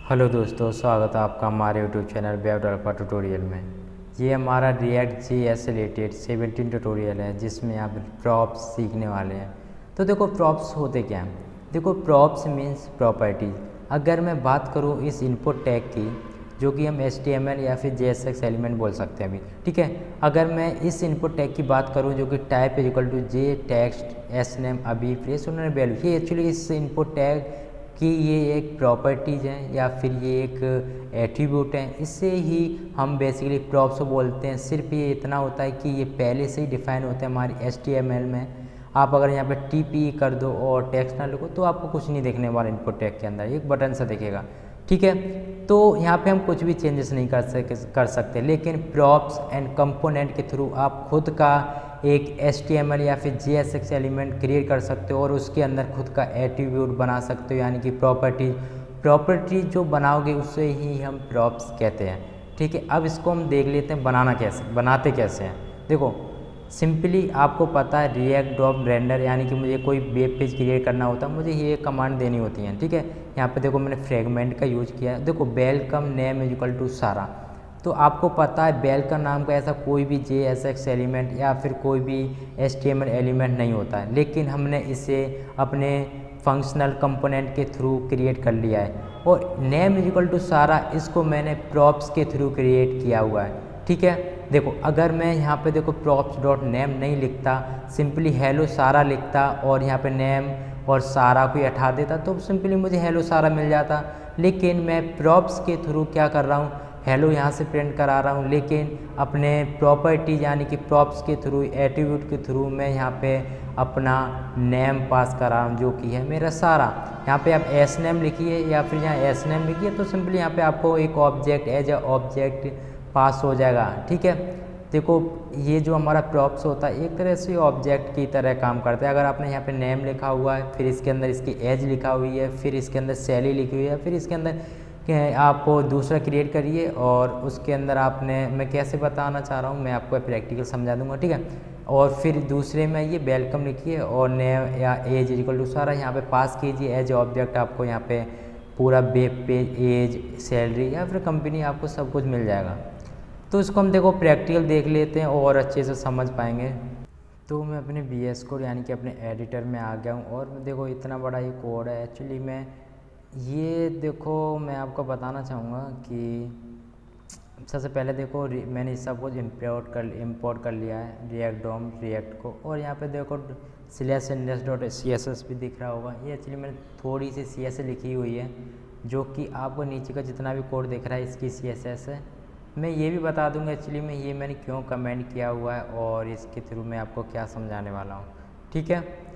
Hello दोस्तों, स्वागत है आपका हमारे YouTube channel web developer tutorial में। ये हमारा रिएक्ट जेएस से रिलेटेड 17 ट्यूटोरियल है जिसमें आप प्रॉप्स सीखने वाले हैं। तो देखो प्रॉप्स होते क्या हैं। देखो प्रॉप्स मीन्स प्रॉपर्टीज। अगर मैं बात करूँ इस इनपुट टैग की, जो कि हम HTML या फिर JSX एलिमेंट बोल सकते हैं अभी, ठीक है। अगर मैं इस इनपुट टैग की बात करूँ जो कि type is equal to J text S name अभी प्लेस उन्होंने वैल्यू, ये एक्चुअली इस इनपुट टैग कि ये एक प्रॉपर्टीज़ हैं या फिर ये एक एट्रीब्यूट हैं, इससे ही हम बेसिकली प्रॉप्स बोलते हैं। सिर्फ ये इतना होता है कि ये पहले से ही डिफाइन होते हैं हमारी HTML में। आप अगर यहाँ पे TP कर दो और टेक्स्ट ना लिखो तो आपको कुछ नहीं देखने वाला इनपुट टैग के अंदर, एक बटन सा दिखेगा, ठीक है। तो यहाँ पे हम कुछ भी चेंजेस नहीं कर सकते, लेकिन प्रॉप्स एंड कंपोनेंट के थ्रू आप खुद का एक HTML या फिर JSX एलिमेंट क्रिएट कर सकते हो और उसके अंदर खुद का एट्रीब्यूट बना सकते हो, यानी कि प्रॉपर्टी जो बनाओगे उसे ही हम प्रॉप्स कहते हैं, ठीक है। अब इसको हम देख लेते हैं बनाते कैसे हैं। देखो सिंपली आपको पता है रिएक्ट डॉट रेंडर, यानी कि मुझे कोई वेब पेज क्रिएट करना होता है, मुझे ये कमांड देनी होती है, ठीक है। यहाँ पे देखो मैंने फ्रेगमेंट का यूज किया है। देखो welcome name is equal to Sara, तो आपको पता है वेलकम नाम का ऐसा कोई भी JSX एलिमेंट या फिर कोई भी HTML एलिमेंट नहीं होता है, लेकिन हमने इसे अपने फंक्शनल कंपोनेंट के थ्रू क्रिएट कर लिया है। और नेम इज इक्वल टू सारा, इसको मैंने प्रॉप्स के थ्रू क्रिएट किया हुआ है, ठीक है। देखो अगर मैं यहाँ पे देखो प्रॉप्स डॉट नेम नहीं लिखता, सिंपली हेलो सारा लिखता और यहाँ पे नेम और सारा को हटा देता तो सिंपली मुझे हेलो सारा मिल जाता। लेकिन मैं प्रॉप्स के थ्रू क्या कर रहा हूँ, हेलो यहाँ से प्रिंट करा रहा हूँ, लेकिन अपने प्रॉपर्टीज यानी कि प्रॉप्स के थ्रू एट्रीब्यूट के थ्रू मैं यहाँ पे अपना नेम पास कर रहा हूँ जो कि है मेरा सारा। यहाँ पे आप एस नेम लिखिए या फिर यहाँ एस नेम लिखिए तो सिंपली यहाँ पे आपको एक ऑब्जेक्ट एज अ ऑब्जेक्ट पास हो जाएगा, ठीक है। देखो ये जो हमारा प्रॉप्स होता है एक तरह से ऑब्जेक्ट की तरह काम करता है। अगर आपने यहाँ पे नेम लिखा हुआ है, फिर इसके अंदर इसकी एज लिखा हुई है, फिर इसके अंदर सैली लिखी हुई है, फिर इसके अंदर आप दूसरा क्रिएट करिए और उसके अंदर आपने, मैं कैसे बताना चाह रहा हूँ मैं आपको प्रैक्टिकल समझा दूंगा, ठीक है। और फिर दूसरे में ये वेलकम लिखिए और नेम या एज इक्वल टू सारा यहाँ पे पास कीजिए एज ऑब्जेक्ट। आपको यहाँ पे पूरा वेब पेज, एज, सैलरी या फिर कंपनी, आपको सब कुछ मिल जाएगा। तो इसको हम देखो प्रैक्टिकल देख लेते हैं और अच्छे से समझ पाएंगे। तो मैं अपने VS कोड यानी कि अपने एडिटर में आ गया हूँ और देखो इतना बड़ा ये कोड है। एक्चुअली मैं ये देखो मैं आपको बताना चाहूँगा कि सबसे पहले देखो मैंने सब कुछ इम्पोर्ट कर लिया है रिएक्ट को। और यहाँ पे देखो /index.css भी दिख रहा होगा। ये एक्चुअली मैंने थोड़ी सी CSS लिखी हुई है, जो कि आपको नीचे का जितना भी कोड दिख रहा है इसकी CSS है। मैं ये भी बता दूंगा एक्चुअली में ये मैंने क्यों कमेंट किया हुआ है और इसके थ्रू मैं आपको क्या समझाने वाला हूँ, ठीक है।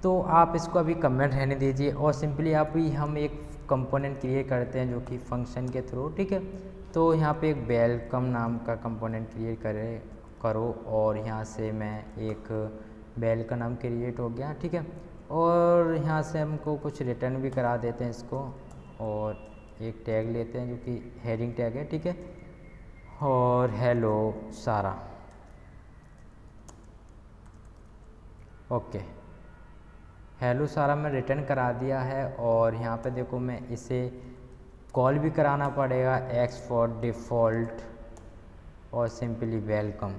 तो आप इसको अभी कमेंट रहने दीजिए और सिंपली आप ही हम एक कंपोनेंट क्रिएट करते हैं जो कि फंक्शन के थ्रू, ठीक है। तो यहाँ पे एक वेलकम नाम का कंपोनेंट क्रिएट करो और यहाँ से मैं एक बेल का नाम क्रिएट हो गया, ठीक है। और यहाँ से हमको कुछ रिटर्न भी करा देते हैं इसको और एक टैग लेते हैं जो कि हेडिंग टैग है, ठीक है। और हेलो सारा, ओके। हेलो सारा मैं रिटर्न करा दिया है और यहाँ पे देखो मैं इसे कॉल भी कराना पड़ेगा एक्स फॉर डिफ़ॉल्ट और सिंपली वेलकम,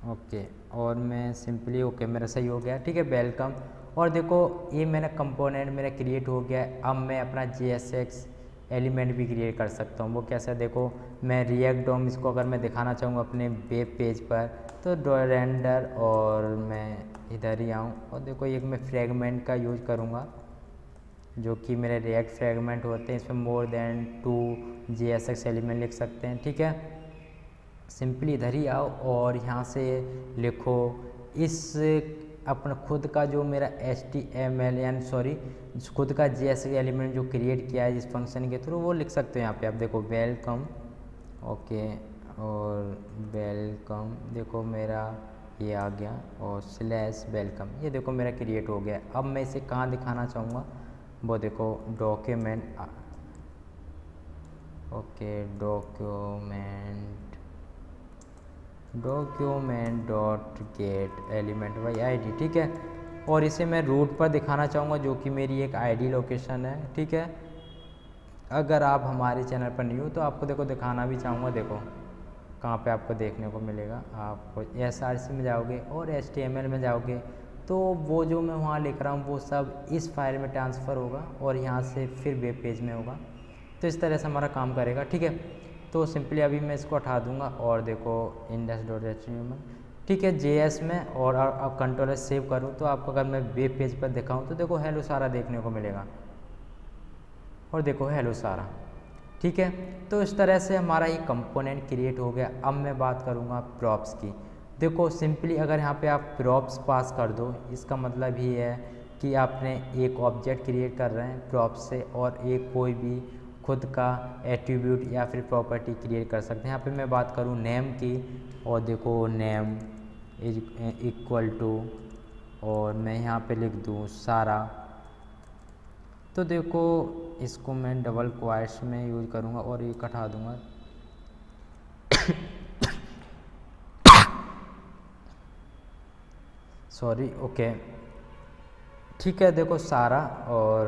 ओके। और मैं सिंपली ओके मेरा सही हो गया, ठीक है, वेलकम। और देखो ये मेरा कंपोनेंट मेरा क्रिएट हो गया है। अब मैं अपना JSX एलिमेंट भी क्रिएट कर सकता हूँ। वो कैसे, देखो मैं रिएक्ट डॉम इसको अगर मैं दिखाना चाहूँगा अपने वेब पेज पर तो रेंडर और मैं इधर ही आऊँ और देखो एक मैं फ्रेगमेंट का यूज करूँगा जो कि मेरे रिएक्ट फ्रेगमेंट होते हैं। इसमें मोर देन 2 JSX एलिमेंट लिख सकते हैं, ठीक है। सिंपली इधर ही आओ और यहाँ से लिखो इस अपना खुद का जो मेरा HTML यानी सॉरी खुद का JSX एलिमेंट जो क्रिएट किया है जिस फंक्शन के थ्रू वो लिख सकते हो। यहाँ पे आप देखो वेलकम, ओके। और वेलकम देखो मेरा ये आ गया और /वेलकम, ये देखो मेरा क्रिएट हो गया। अब मैं इसे कहाँ दिखाना चाहूँगा वो देखो document, okay document dot gate element by ID, ठीक है। और इसे मैं रूट पर दिखाना चाहूँगा जो कि मेरी एक आईडी लोकेशन है, ठीक है। अगर आप हमारे चैनल पर नहीं हो तो आपको देखो दिखाना भी चाहूँगा, देखो कहाँ पे आपको देखने को मिलेगा। आप SRC में जाओगे और HTML में जाओगे तो वो जो मैं वहाँ लिख रहा हूँ वो सब इस फाइल में ट्रांसफ़र होगा और यहाँ से फिर वेब पेज में होगा। तो इस तरह से हमारा काम करेगा, ठीक है। तो सिंपली अभी मैं इसको हटा दूँगा और देखो index.html, ठीक है, JS में, और अब कंट्रोल सेव करूँ तो आपको अगर मैं वेब पेज पर दिखाऊँ तो देखो हेलो सारा देखने को मिलेगा और देखो हेलो सारा, ठीक है। तो इस तरह से हमारा ये कंपोनेंट क्रिएट हो गया। अब मैं बात करूँगा प्रॉप्स की। देखो सिंपली अगर यहाँ पे आप प्रॉप्स पास कर दो, इसका मतलब ये है कि आपने एक ऑब्जेक्ट क्रिएट कर रहे हैं प्रॉप्स से और एक कोई भी खुद का एट्रीब्यूट या फिर प्रॉपर्टी क्रिएट कर सकते हैं। यहाँ पे मैं बात करूँ नेम की, और देखो नेम इज इक्वल टू, और मैं यहाँ पे लिख दूँ सारा। तो देखो इसको मैं डबल क्वाइट्स में यूज करूँगा और ये हटा दूँगा। सॉरी, ओके, ठीक है। देखो सारा, और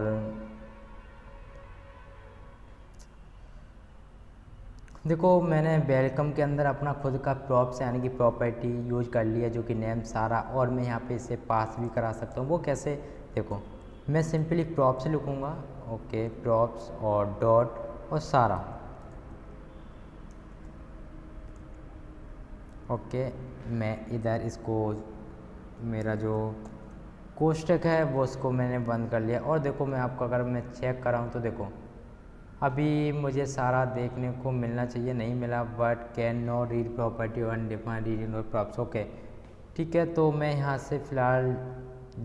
देखो मैंने वेलकम के अंदर अपना खुद का प्रॉप्स यानी कि प्रॉपर्टी यूज कर लिया जो कि नेम सारा, और मैं यहाँ पे इसे पास भी करा सकता हूँ। वो कैसे, देखो मैं सिंपली प्रॉप्स लिखूँगा, ओके, प्रॉप्स और डॉट और सारा, ओके। मैं इधर इसको मेरा जो कोष्टक है वो उसको मैंने बंद कर लिया, और देखो मैं आपको अगर मैं चेक कराऊँ तो देखो अभी मुझे सारा देखने को मिलना चाहिए, नहीं मिला, but can not read property undefined reading और प्रॉप्स, ओके, ठीक है। तो मैं यहाँ से फ़िलहाल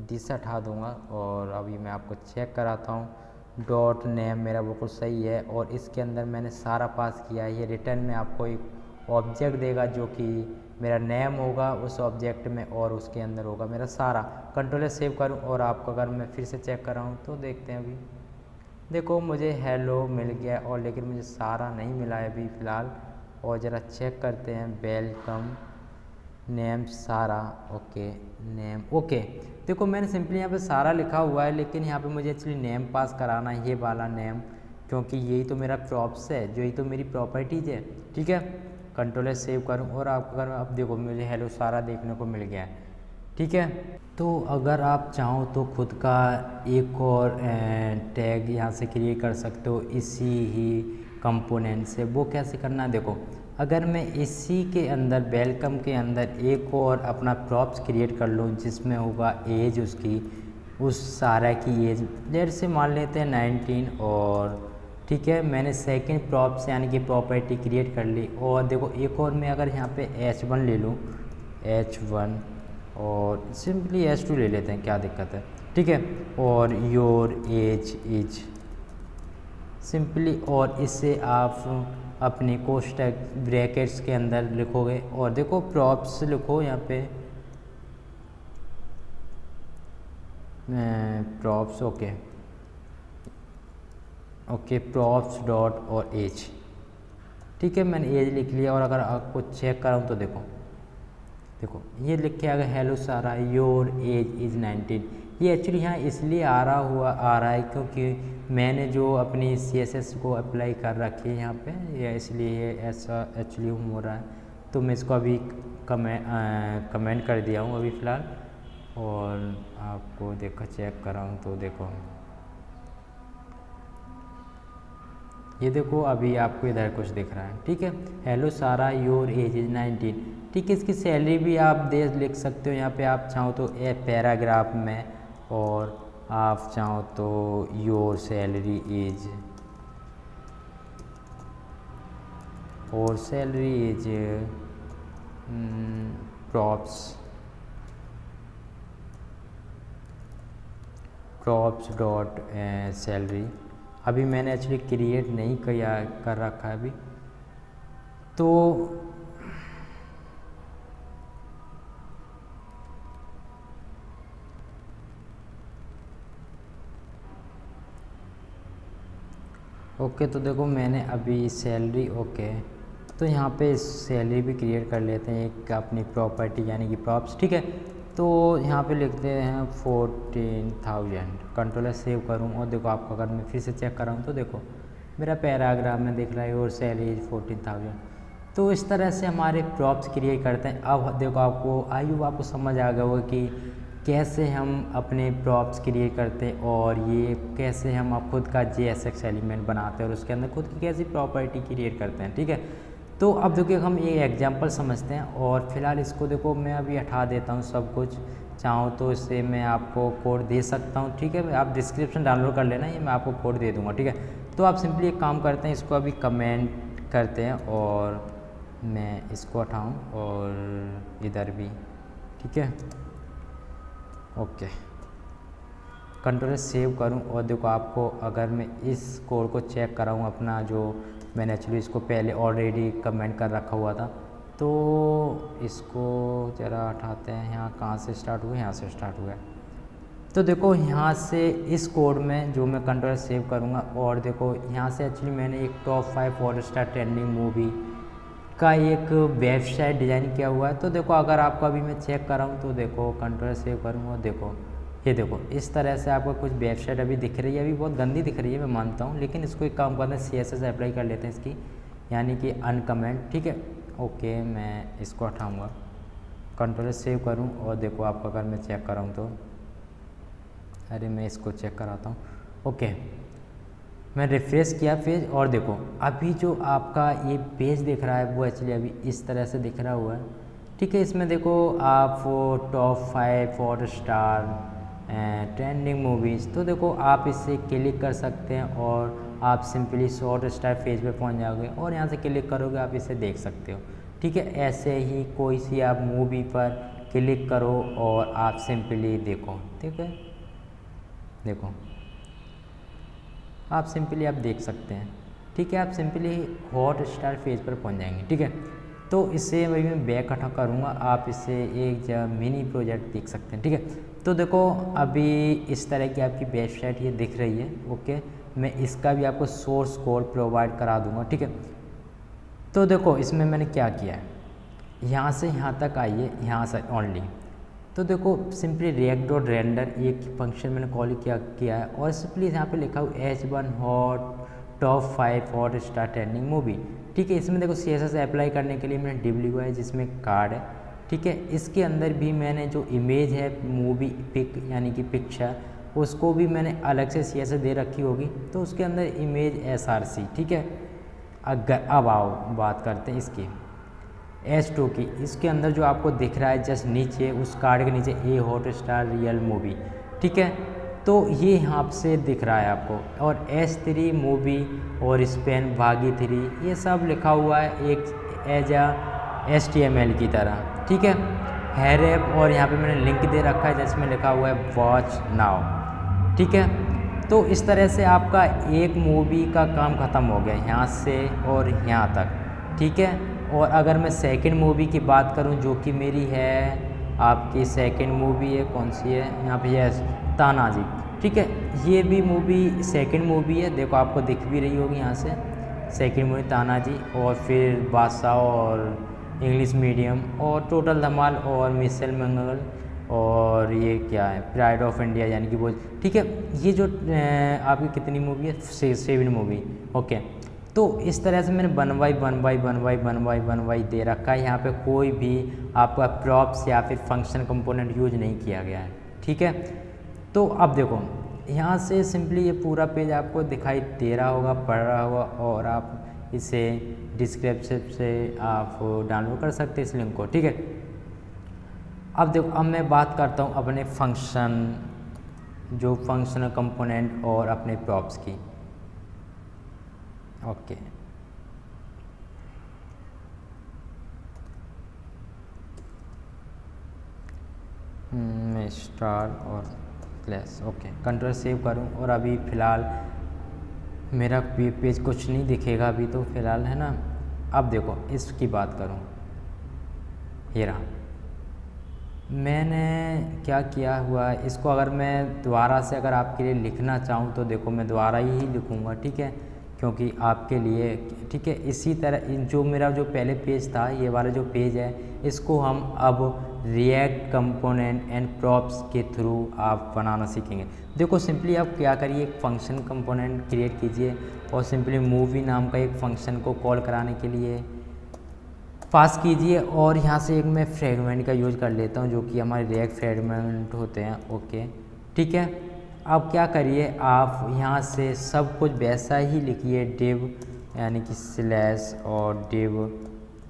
दिस हटा दूँगा और अभी मैं आपको चेक कराता हूँ। डॉट नेम मेरा बिल्कुल सही है और इसके अंदर मैंने सारा पास किया है। ये रिटर्न में आपको एक ऑब्जेक्ट देगा जो कि मेरा नेम होगा उस ऑब्जेक्ट में, और उसके अंदर होगा मेरा सारा। कंट्रोल सेव करूँ और आपको अगर मैं फिर से चेक कराऊँ तो देखते हैं। अभी देखो मुझे हेलो मिल गया, और लेकिन मुझे सारा नहीं मिला है अभी फ़िलहाल। और ज़रा चेक करते हैं, वेलकम नेम सारा, ओके, नेम, ओके। देखो मैंने सिंपली यहाँ पे सारा लिखा हुआ है, लेकिन यहाँ पे मुझे एक्चुअली नेम पास कराना है, ये वाला नेम, क्योंकि यही तो मेरा प्रॉप्स है, जो यही तो मेरी प्रॉपर्टीज है, ठीक है। कंट्रोल सेव करूँ और आपको अगर अब देखो मुझे हेलो सारा देखने को मिल गया है, ठीक है। तो अगर आप चाहो तो खुद का एक और टैग यहाँ से क्रिएट कर सकते हो इसी ही कंपोनेंट से। वो कैसे करना है, देखो अगर मैं इसी के अंदर वेलकम के अंदर एक और अपना प्रॉप्स क्रिएट कर लूँ जिसमें होगा एज उसकी, उस सारा की एज लेट से मान लेते हैं 19, और ठीक है मैंने सेकंड प्रॉप्स यानी कि प्रॉपर्टी क्रिएट कर ली। और देखो एक और मैं अगर यहाँ पे H1 ले लूँ, H1, और सिंपली H2 ले लेते हैं, क्या दिक्कत है, ठीक है। और योर एज इज सिंपली, और इससे आप अपने कोष्टक ब्रैकेट्स के अंदर लिखोगे और देखो प्रॉप्स लिखो यहाँ पे props, okay, okay, props dot और एज, ठीक है। मैंने एज लिख लिया और अगर आपको चेक कराऊँ तो देखो देखो ये लिख के आ गया हेलो सारा योर एज इज़ 19। ये एक्चुअली यहाँ इसलिए आ रहा है क्योंकि मैंने जो अपनी CSS को अप्लाई कर रखी है यहाँ पे, या इसलिए ये ऐसा एक्चुअली हो रहा है। तो मैं इसको अभी कमेंट कर दिया हूँ अभी फ़िलहाल, और आपको देखो चेक कराऊँ तो देखो ये देखो अभी आपको इधर कुछ दिख रहा है, ठीक है। हेलो सारा योर एज इज़ 19, ठीक है। इसकी सैलरी भी आप लिख सकते हो यहाँ पे आप चाहो तो पैराग्राफ में, और आप चाहो तो योर सैलरी इज, और salary is props dot salary. अभी मैंने एक्चुअली क्रिएट नहीं कर रखा है अभी, तो ओके। तो देखो मैंने अभी सैलरी, ओके, तो यहाँ पे सैलरी भी क्रिएट कर लेते हैं एक अपनी प्रॉपर्टी यानी कि प्रॉप्स, ठीक है। तो यहाँ पे लिखते हैं 14,000, कंट्रोल सेव करूँ और देखो आपको अगर मैं फिर से चेक कराऊँ तो देखो मेरा पैराग्राफ में दिख रहा है और सैलरी 14,000। तो इस तरह से हमारे प्रॉप्स क्रिएट करते हैं। अब देखो आपको आपको समझ आ गया होगा कि कैसे हम अपने प्रॉप्स क्रिएट करते हैं और ये कैसे हम अब खुद का JSX एलिमेंट बनाते हैं और उसके अंदर खुद की कैसी प्रॉपर्टी क्रिएट करते हैं। ठीक है, तो अब देखिए हम ये एग्जांपल समझते हैं और फिलहाल इसको देखो मैं अभी हटा देता हूँ सब कुछ। चाहूँ तो इससे मैं आपको कोड दे सकता हूँ। ठीक है, आप डिस्क्रिप्शन डाउनलोड कर लेना, ये मैं आपको कोड दे दूँगा। ठीक है, तो आप सिंपली एक काम करते हैं, इसको अभी कमेंट करते हैं और मैं इसको हटाऊँ और इधर भी। ठीक है, ओके, कंट्रोल सेव करूं और देखो आपको अगर मैं इस कोड को चेक कराऊं अपना, जो मैंने एक्चुअली इसको पहले ऑलरेडी कमेंट कर रखा हुआ था, तो इसको ज़रा हटाते हैं। यहाँ कहाँ से स्टार्ट हुआ, यहाँ से स्टार्ट हुआ है। तो देखो यहाँ से इस कोड में जो मैं कंट्रोल सेव करूँगा और देखो यहाँ से एक्चुअली मैंने एक टॉप 5 4-स्टार ट्रेंडिंग मूवी का एक वेबसाइट डिज़ाइन किया हुआ है। तो देखो अगर आपको अभी मैं चेक कराऊँ तो देखो कंट्रोल सेव करूँगा, देखो ये देखो इस तरह से आपको कुछ वेबसाइट अभी दिख रही है। अभी बहुत गंदी दिख रही है, मैं मानता हूँ, लेकिन इसको एक काम करते हैं, CSS अप्लाई कर लेते हैं इसकी, यानी कि अनकमेंट। ठीक है, ओके, मैं इसको हटाऊँगा, कंट्रोल सेव करूँ और देखो आपको अगर मैं चेक कराऊँ तो, अरे मैं इसको चेक कराता हूँ। ओके, मैं रिफ्रेश किया पेज और देखो अभी जो आपका ये पेज दिख रहा है वो एक्चुअली अभी इस तरह से दिख रहा हुआ है। ठीक है, इसमें देखो आप टॉप 5 4-स्टार ट्रेंडिंग मूवीज़, तो देखो आप इससे क्लिक कर सकते हैं और आप सिंपली शॉर्ट-स्टार पेज पे पहुंच जाओगे और यहाँ से क्लिक करोगे आप इसे देख सकते हो। ठीक है, ऐसे ही कोई सी आप मूवी पर क्लिक करो और आप सिंपली देखो। ठीक है, देखो आप सिंपली आप देख सकते हैं। ठीक है, आप सिंपली हॉटस्टार पेज पर पहुंच जाएंगे। ठीक है, तो इससे अभी मैं बैक हटा करूँगा, आप इससे एक मिनी प्रोजेक्ट देख सकते हैं। ठीक है, तो देखो अभी इस तरह की आपकी वेबसाइट ये दिख रही है। ओके, मैं इसका भी आपको सोर्स कोड प्रोवाइड करा दूँगा। ठीक है, तो देखो इसमें मैंने क्या किया है, यहाँ से यहाँ तक आइए, यहाँ से ओनली। तो देखो सिंपली react.render एक फंक्शन मैंने कॉल किया है और सिंपली यहाँ पे लिखा हुआ H1 hot top 5 4-स्टार trending movie. ठीक है, इसमें देखो CSS अप्लाई करने के लिए मैंने डिव लिखा है जिसमें कार्ड है। ठीक है, इसके अंदर भी मैंने जो इमेज है मूवी पिक यानी कि पिक्चर, उसको भी मैंने अलग से CSS दे रखी होगी, तो उसके अंदर इमेज SRC। ठीक है, अगर अब आओ बात करते हैं इसकी H2 की। इसके अंदर जो आपको दिख रहा है जस्ट नीचे, उस कार्ड के नीचे ए हॉटस्टार रियल मूवी। ठीक है, तो ये यहाँ से दिख रहा है आपको, और H3 मूवी और स्पेन भागी 3 ये सब लिखा हुआ है एक एज HTML की तरह। ठीक है, हैरेप और यहाँ पे मैंने लिंक दे रखा है जिसमें लिखा हुआ है वॉच नाउ। ठीक है, तो इस तरह से आपका एक मूवी का काम ख़त्म हो गया यहाँ से और यहाँ तक। ठीक है, और अगर मैं सेकंड मूवी की बात करूं जो कि मेरी है, आपकी सेकंड मूवी है, कौन सी है यहाँ पे, यस तानाजी। ठीक है, ये भी मूवी सेकंड मूवी है, देखो आपको दिख भी रही होगी यहाँ से, सेकंड मूवी तानाजी, और फिर बादशाह और इंग्लिश मीडियम और टोटल धमाल और मिसेल मंगल और ये क्या है प्राइड ऑफ इंडिया यानी कि वो। ठीक है, ये जो आपकी कितनी मूवी है, 7 मूवी। ओके, तो इस तरह से मैंने बनवाई दे रखा है। यहाँ पे कोई भी आपका प्रॉप्स या फिर फंक्शन कंपोनेंट यूज नहीं किया गया है। ठीक है, तो अब देखो यहाँ से सिंपली ये पूरा पेज आपको दिखाई दे रहा होगा, पढ़ रहा होगा, और आप इसे डिस्क्रिप्शन से आप डाउनलोड कर सकते हैं इस लिंक को। ठीक है, अब देखो अब मैं बात करता हूँ अपने फंक्शन, जो फंक्शनल कंपोनेंट और अपने प्रॉप्स की। ओके, मैं स्टार और क्लास। ओके, कंट्रोल सेव करूं और अभी फ़िलहाल मेरा पेज कुछ नहीं दिखेगा अभी, तो फ़िलहाल है ना। अब देखो इसकी बात करूं, ये रहा, मैंने क्या किया हुआ है, इसको अगर मैं दोबारा से अगर आपके लिए लिखना चाहूँ तो देखो मैं दोबारा ही लिखूँगा। ठीक है, क्योंकि आपके लिए। ठीक है, इसी तरह जो मेरा जो पहले पेज था, ये वाला जो पेज है, इसको हम अब रिएक्ट कंपोनेंट एंड प्रॉप्स के थ्रू आप बनाना सीखेंगे। देखो सिंपली आप क्या करिए, एक फंक्शन कंपोनेंट क्रिएट कीजिए और सिंपली मूवी नाम का एक फंक्शन को कॉल कराने के लिए पास कीजिए, और यहाँ से एक मैं फ्रेगमेंट का यूज़ कर लेता हूँ जो कि हमारे रिएक्ट फ्रेगमेंट होते हैं। ओके ठीक है, अब क्या करिए, आप यहाँ से सब कुछ वैसा ही लिखिए, डिव यानी कि स्लैश और डिव।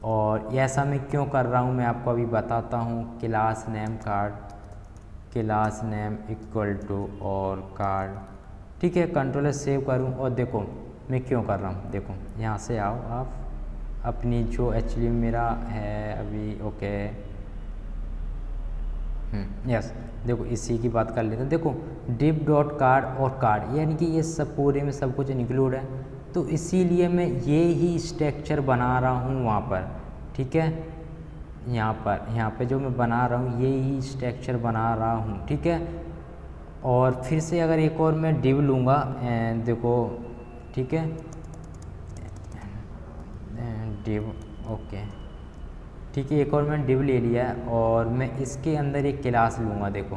और ऐसा मैं क्यों कर रहा हूँ मैं आपको अभी बताता हूँ। Class name card, class name equal to और कार्ड, ठीक है। कंट्रोलर सेव करूँ और देखो मैं क्यों कर रहा हूँ। देखो यहाँ से आओ आप अपनी जो एक्चुअली मेरा है अभी, ओके यस, देखो इसी की बात कर लेते हैं। देखो डिव डॉट कार्ड और कार्ड यानी कि ये सब पूरे में सब कुछ इंक्लूड है, तो इसीलिए मैं ये ही स्ट्रक्चर बना रहा हूँ वहाँ पर, ठीक है। यहाँ पे जो मैं बना रहा हूँ ये ही स्ट्रक्चर बना रहा हूँ, ठीक है। और फिर से अगर एक और मैं डिव लूँगा, देखो ठीक है, डिव, ओके ठीक है, एक और मैं डिव ले लिया है और मैं इसके अंदर एक क्लास लूँगा। देखो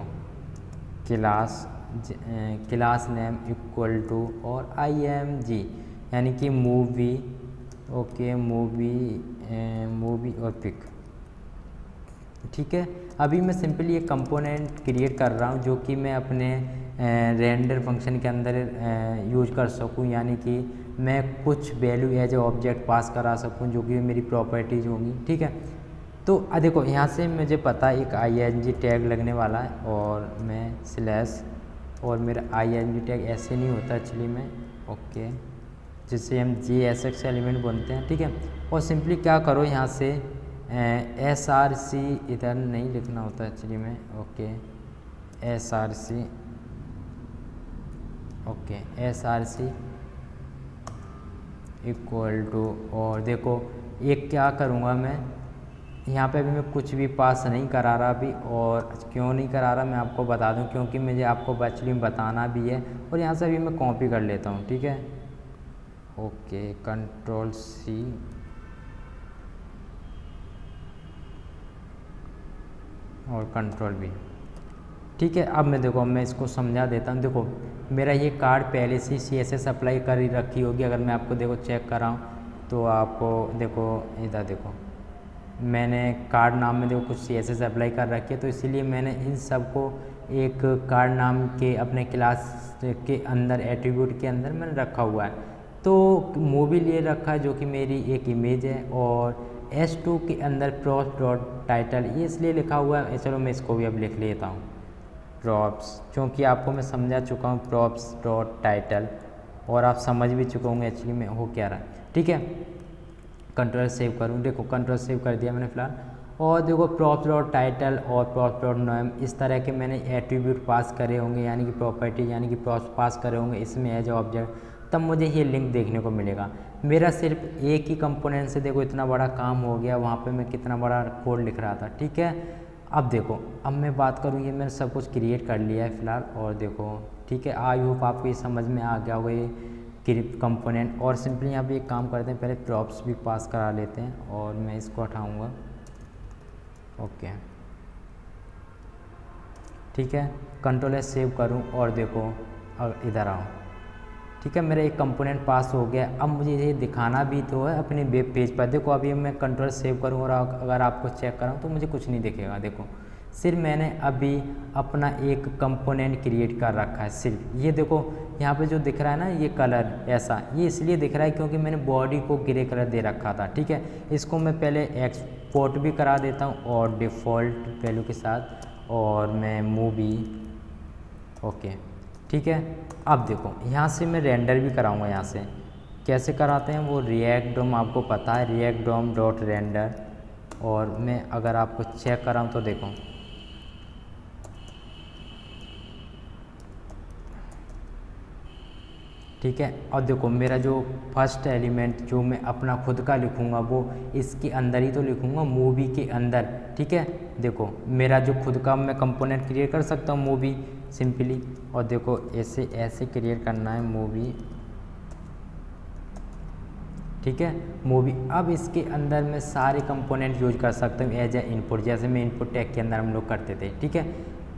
क्लास नेम इक्वल टू और IMG यानी कि मूवी, ओके मूवी और पिक, ठीक है। अभी मैं सिंपली एक कंपोनेंट क्रिएट कर रहा हूँ जो कि मैं अपने रेंडर फंक्शन के अंदर यूज कर सकूँ, यानी कि मैं कुछ वैल्यू एज ए ऑब्जेक्ट पास करा सकूँ जो कि मेरी प्रॉपर्टीज होंगी, ठीक है। तो देखो यहाँ से मुझे पता है एक ING टैग लगने वाला है और मैं स्लैश, और मेरा ING टैग ऐसे नहीं होता एक्चुअली में, ओके, जिससे हम JSX एलिमेंट बनते हैं, ठीक है। और सिंपली क्या करो यहाँ से SRC इधर नहीं लिखना होता एक्चुअली में, okay SRC, okay SRC equal to, और देखो एक क्या करूँगा मैं यहाँ पे भी मैं कुछ भी पास नहीं करा रहा अभी, और क्यों नहीं करा रहा मैं आपको बता दूँ, क्योंकि मुझे आपको एक्चुअली में बताना भी है। और यहाँ से अभी मैं कॉपी कर लेता हूँ, ठीक है, ओके कंट्रोल C और कंट्रोल V, ठीक है। अब मैं देखो मैं इसको समझा देता हूँ। देखो मेरा ये कार्ड पहले से CSS अप्लाई कर ही रखी होगी, अगर मैं आपको देखो चेक कराऊँ तो आपको देखो इधर देखो मैंने कार्ड नाम में देखो कुछ CSS अप्लाई कर रखी है, तो इसीलिए मैंने इन सब को एक कार्ड नाम के अपने क्लास के अंदर एट्रीब्यूट के अंदर मैंने रखा हुआ है। तो मूवी लिए रखा है जो कि मेरी एक इमेज है, और S2 के अंदर प्रॉप्स डॉट टाइटल ये इसलिए लिखा हुआ है। चलो मैं इसको भी अब लिख लेता हूँ प्रॉप्स, क्योंकि आपको मैं समझा चुका हूँ प्रॉप्स डॉट टाइटल, और आप समझ भी चुके होंगे एक्चुअली में हो क्या रहा है, ठीक है। कंट्रोल सेव करूँ, देखो कंट्रोल सेव कर दिया मैंने फ़िलहाल, और देखो प्रॉप्स डॉट टाइटल और प्रॉप्स डॉट नेम इस तरह के मैंने एट्रीब्यूट पास करे होंगे, यानी कि प्रॉपर्टी यानी कि प्रॉप्स पास करे होंगे इसमें एज ऑब्जेक्ट, तब मुझे ये लिंक देखने को मिलेगा। मेरा सिर्फ एक ही कंपोनेंट से देखो इतना बड़ा काम हो गया, वहाँ पे मैं कितना बड़ा कोड लिख रहा था, ठीक है। अब देखो अब मैं बात करूँ, ये मैंने सब कुछ क्रिएट कर लिया है फ़िलहाल, और देखो ठीक है, आई होप आपको ये समझ में आ गया होगा ये कंपोनेंट। और सिंपली यहाँ पे एक काम करते हैं, पहले प्रॉप्स भी पास करा लेते हैं, और मैं इसको हटाऊँगा, ओके ठीक है। कंट्रोल S सेव करूँ और देखो इधर आओ, ठीक है, मेरा एक कंपोनेंट पास हो गया। अब मुझे ये दिखाना भी तो है अपने वेब पेज पर। देखो अभी मैं कंट्रोल सेव करूँ और अगर आपको चेक कराऊँ तो मुझे कुछ नहीं दिखेगा। देखो सिर्फ मैंने अभी अपना एक कंपोनेंट क्रिएट कर रखा है सिर्फ। ये देखो यहाँ पे जो दिख रहा है ना ये कलर ऐसा, ये इसलिए दिख रहा है क्योंकि मैंने बॉडी को ग्रे कलर दे रखा था, ठीक है। इसको मैं पहले एक्सपोर्ट भी करा देता हूँ और डिफ़ॉल्ट वैल्यू के साथ, और मैं मूवी, ओके ठीक है। अब देखो यहाँ से मैं रेंडर भी कराऊंगा। यहाँ से कैसे कराते हैं वो रिएक्ट डॉम आपको पता है, रिएक्ट डॉम डॉट रेंडर, और मैं अगर आपको चेक कराऊँ तो देखो ठीक है। और देखो मेरा जो फर्स्ट एलिमेंट जो मैं अपना खुद का लिखूँगा वो इसके अंदर ही तो लिखूँगा, मूवी के अंदर, ठीक है। देखो मेरा जो खुद का मैं कंपोनेंट क्रिएट कर सकता हूँ मूवी सिंपली, और देखो ऐसे ऐसे क्रिएट करना है मूवी, ठीक है। मूवी अब इसके अंदर मैं सारे कंपोनेंट यूज कर सकता हूँ एज ए इनपुट, जैसे मैं इनपुट टैग के अंदर हम लोग करते थे। ठीक है,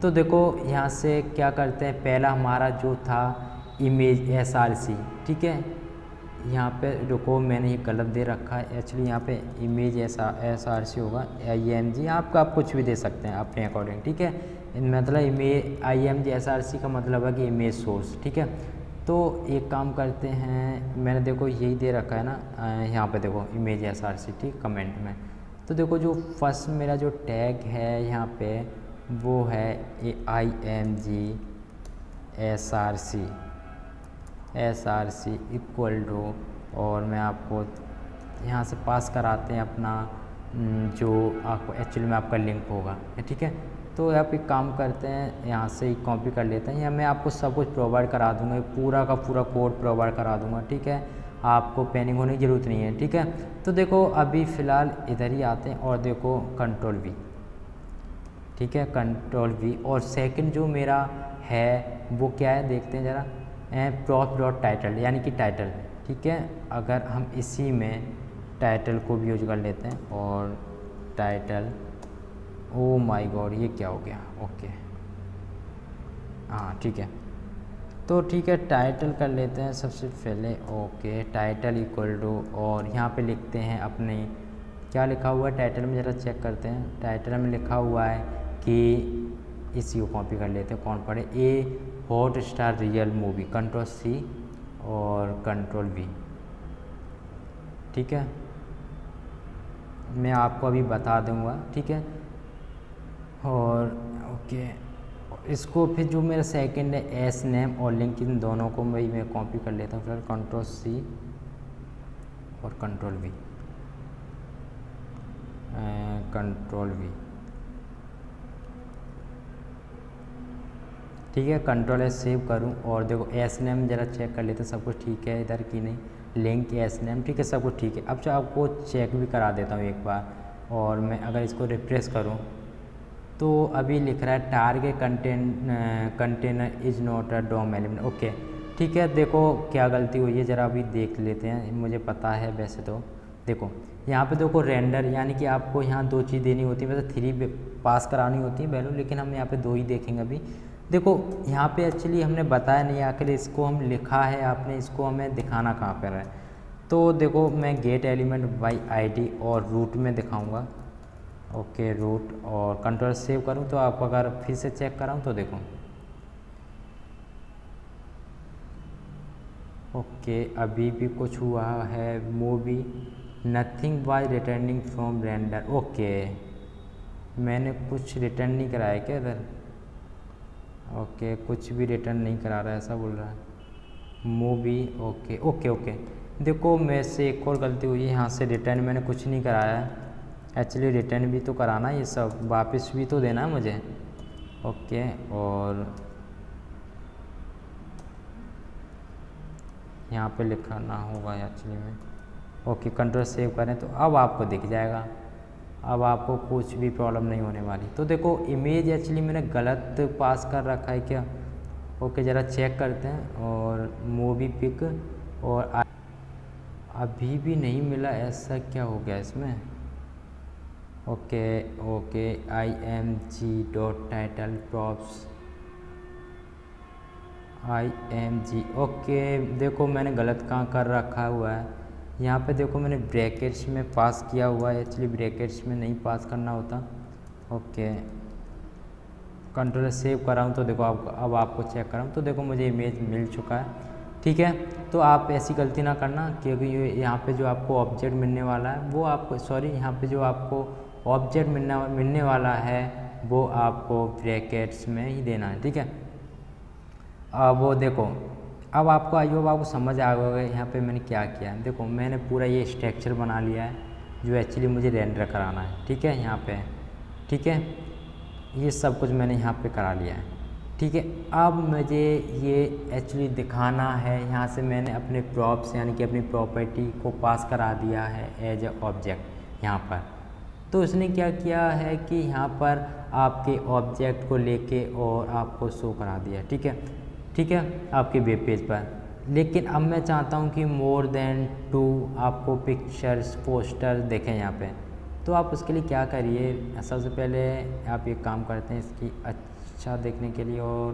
तो देखो यहाँ से क्या करते हैं, पहला हमारा जो था इमेज SRC। ठीक है, यहाँ पे रुको मैंने ये गलत दे रखा है एक्चुअली, यहाँ पे इमेज SRC होगा IMG, आप कुछ भी दे सकते हैं अपने अकॉर्डिंग। ठीक है, मतलब इमेज IMG SRC का मतलब है कि इमेज सोर्स। ठीक है, तो एक काम करते हैं, मैंने देखो यही दे रखा है ना, यहाँ पे देखो इमेज SRC, ठीक, कमेंट में। तो देखो जो फर्स्ट मेरा जो टैग है यहाँ पे वो है IMG SRC इक्वल टू, और मैं आपको यहाँ से पास कराते हैं अपना जो आपको एक्चुअली में आपका लिंक होगा। ठीक है, तो आप एक काम करते हैं, यहाँ से ही कॉपी कर लेते हैं, या मैं आपको सब कुछ प्रोवाइड करा दूँगा, पूरा का पूरा कोड प्रोवाइड करा दूँगा। ठीक है, आपको पैनिक होने की ज़रूरत नहीं है। ठीक है, तो देखो अभी फ़िलहाल इधर ही आते हैं और देखो Ctrl V। ठीक है, Ctrl V, और सेकंड जो मेरा है वो क्या है देखते हैं ज़रा, प्रॉप डॉट टाइटल यानी कि टाइटल। ठीक है, अगर हम इसी में टाइटल को भी यूज कर लेते हैं, और टाइटल, ओ माय गॉड ये क्या हो गया, ओके हाँ ठीक है, तो ठीक है टाइटल कर लेते हैं सबसे पहले। ओके, टाइटल इक्वल टू, और यहाँ पे लिखते हैं अपने क्या लिखा हुआ है टाइटल में, ज़रा चेक करते हैं। टाइटल में लिखा हुआ है कि इसी को कॉपी कर लेते हैं, कौन पढ़े, ए hot star real movie, Ctrl C और Ctrl V। ठीक है, मैं आपको अभी बता दूंगा। ठीक है, और ओके, इसको फिर जो मेरा सेकंड है एस नेम और लिंक, इन दोनों को मैं कॉपी कर लेता हूँ। फिर Ctrl C और Ctrl V, Ctrl V। ठीक है, Ctrl S सेव करूं, और देखो एस नेम ज़रा चेक कर लेते हैं सब कुछ ठीक है इधर की नहीं, लिंक एस नेम, ठीक है सब कुछ ठीक है। अब जो आपको चेक भी करा देता हूं एक बार, और मैं अगर इसको रिफ्रेश करूं तो अभी लिख रहा है target container is not a DOM element. Okay ठीक है, देखो क्या गलती हुई है ज़रा अभी देख लेते हैं, मुझे पता है वैसे तो। देखो यहाँ पे देखो रेंडर, यानी कि आपको यहाँ दो चीज़ देनी होती है, वैसे 3 पास करानी होती है वैल्यू, लेकिन हम यहाँ पे 2 ही देखेंगे अभी। देखो यहाँ पे एक्चुअली हमने बताया नहीं आखिर इसको हम लिखा है आपने, इसको हमें दिखाना कहाँ पर है। तो देखो मैं गेट एलिमेंट बाई ID और रूट में दिखाऊंगा। ओके रूट, और Ctrl सेव करूँ तो आप अगर फिर से चेक कराऊँ तो देखो ओके अभी भी कुछ हुआ है, movie nothing by returning from render. Okay मैंने कुछ रिटर्न नहीं कराया क्या इधर, ओके कुछ भी रिटर्न नहीं करा रहा है ऐसा बोल रहा है मूवी। ओके ओके ओके, देखो मेरे से एक और गलती हुई है, यहाँ से रिटर्न मैंने कुछ नहीं कराया है, एक्चुअली रिटर्न भी तो कराना है, ये सब वापस भी तो देना है मुझे। ओके और यहाँ पे लिखाना होगा एक्चुअली में। ओके Ctrl सेव करें तो अब आपको दिख जाएगा, अब आपको कुछ भी प्रॉब्लम नहीं होने वाली। तो देखो इमेज एक्चुअली मैंने गलत पास कर रखा है क्या, ओके ज़रा चेक करते हैं, और मूवी पिक, और अभी भी नहीं मिला, ऐसा क्या हो गया इसमें। Okay okay IMG dot title props IMG। Okay देखो मैंने गलत कहाँ कर रखा हुआ है, यहाँ पे देखो मैंने ब्रैकेट्स में पास किया हुआ है, एक्चुअली ब्रैकेट्स में नहीं पास करना होता। ओके Ctrl सेव कराऊँ तो देखो अब आपको चेक कराऊँ तो देखो मुझे इमेज मिल चुका है। ठीक है, तो आप ऐसी गलती ना करना, क्योंकि यहाँ पे जो आपको ऑब्जेक्ट मिलने वाला है वो आपको, सॉरी यहाँ पे जो आपको ऑब्जेक्ट मिलने वाला है वो आपको ब्रैकेट्स में ही देना है। ठीक है, अब वो देखो अब आपको आइयो आपको समझ आ गया यहाँ पे मैंने क्या किया है। देखो मैंने पूरा ये स्ट्रक्चर बना लिया है जो एक्चुअली मुझे रेंडर कराना है। ठीक है, यहाँ पे ठीक है ये सब कुछ मैंने यहाँ पे करा लिया है। ठीक है, अब मुझे ये एक्चुअली दिखाना है, यहाँ से मैंने अपने प्रॉप्स यानी कि अपनी प्रॉपर्टी को पास करा दिया है एज ए ऑब्जेक्ट यहाँ पर। तो उसने क्या किया है कि यहाँ पर आपके ऑब्जेक्ट को लेके और आपको शो करा दिया। ठीक है, ठीक है आपके वेब पेज पर। लेकिन अब मैं चाहता हूँ कि मोर देन 2 आपको पिक्चर्स पोस्टर देखें यहाँ पे। तो आप उसके लिए क्या करिए, सबसे पहले आप एक काम करते हैं इसकी अच्छा देखने के लिए, और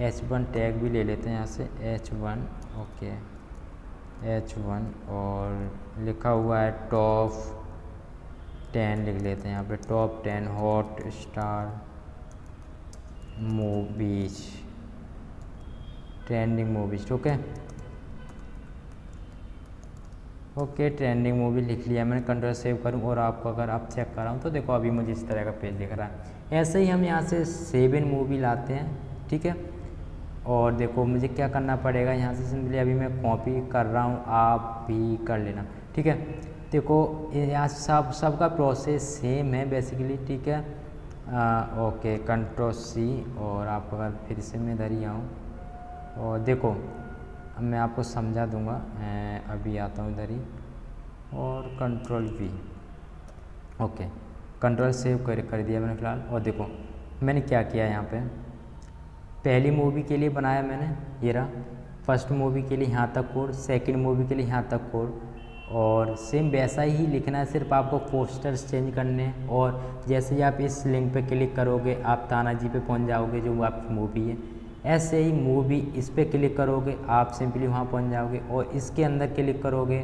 H1 टैग भी ले लेते हैं यहाँ से, H1 ओके H1, और लिखा हुआ है टॉप 10 लिख लेते हैं यहाँ पे, top 10 hot star movies, trending movies. Okay trending movie लिख लिया मैंने, कंट्रोल सेव करूँ और आपको अगर आप चेक कराऊँ तो देखो अभी मुझे इस तरह का पेज दिख रहा है। ऐसे ही हम यहाँ से 7 मूवी लाते हैं, ठीक है। और देखो मुझे क्या करना पड़ेगा, यहाँ से सिंपली अभी मैं कॉपी कर रहा हूँ, आप भी कर लेना, ठीक है। देखो यहाँ सबका प्रोसेस सेम है बेसिकली, ठीक है। ओके कंट्रोल C, और आप अगर फिर से मैं इधर ही आऊँ और देखो अब मैं आपको समझा दूँगा, अभी आता हूँ इधर ही, और control V, okay control save कर दिया मैंने फ़िलहाल। और देखो मैंने क्या किया, यहाँ पे पहली मूवी के लिए बनाया मैंने, ये रहा फर्स्ट मूवी के लिए यहाँ तक कोड, सेकंड मूवी के लिए यहाँ तक कोड, और सेम वैसा ही लिखना है, सिर्फ आपको पोस्टर्स चेंज करने हैं। और जैसे ही आप इस लिंक पे क्लिक करोगे आप तानाजी पे पहुँच जाओगे जो आपकी मूवी है। ऐसे ही मूवी इस पर क्लिक करोगे आप सिंपली वहाँ पहुँच जाओगे, और इसके अंदर क्लिक करोगे,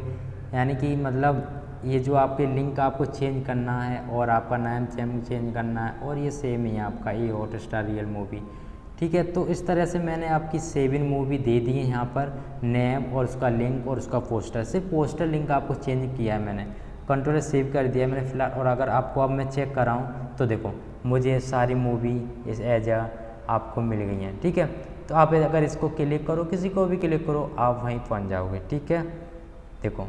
यानी कि मतलब ये जो आपके लिंक आपको चेंज करना है और आपका नाम चेंज करना है, और ये सेम ही है आपका ये हॉटस्टार रियल मूवी, ठीक है। तो इस तरह से मैंने आपकी 7 मूवी दे दी है यहाँ पर, नेम और उसका लिंक और उसका पोस्टर, सिर्फ पोस्टर लिंक आपको चेंज किया है मैंने, कंट्रोल सेव कर दिया मैंने फ़िलहाल। और अगर आपको अब मैं चेक कराऊँ तो देखो मुझे सारी मूवी इस एज आपको मिल गई हैं, ठीक है। तो आप अगर इसको क्लिक करो, किसी को भी क्लिक करो, आप वहीं पहुँच जाओगे, ठीक है। देखो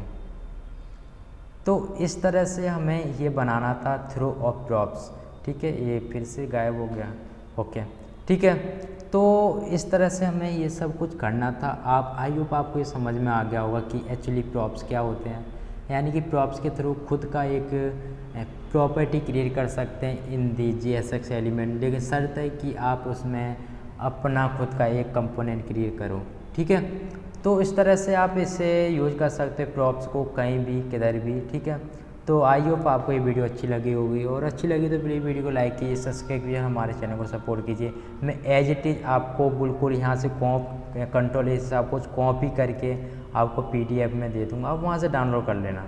तो इस तरह से हमें ये बनाना था थ्रो ऑफ प्रॉप्स, ठीक है। ये फिर से गायब हो गया, ओके ठीक है। तो इस तरह से हमें ये सब कुछ करना था। आप आई होप आपको ये समझ में आ गया होगा कि एक्चुअली प्रॉप्स क्या होते हैं, यानी कि प्रॉप्स के थ्रू खुद का एक प्रॉपर्टी क्रिएट कर सकते हैं इन दी JSX एलिमेंट, लेकिन शर्त है कि आप उसमें अपना खुद का एक कंपोनेंट क्रिएट करो, ठीक है। तो इस तरह से आप इसे यूज कर सकते हैं प्रॉप्स को कहीं भी किधर भी, ठीक है। तो आई होप आपको ये वीडियो अच्छी लगी होगी, और अच्छी लगी तो प्लीज़ वीडियो को लाइक कीजिए, सब्सक्राइब कीजिए, हमारे चैनल को सपोर्ट कीजिए। मैं एज इट इज़ आपको बिल्कुल यहाँ से कंट्रोल से सब कुछ कॉपी करके आपको PDF में दे दूँगा, आप वहाँ से डाउनलोड कर लेना।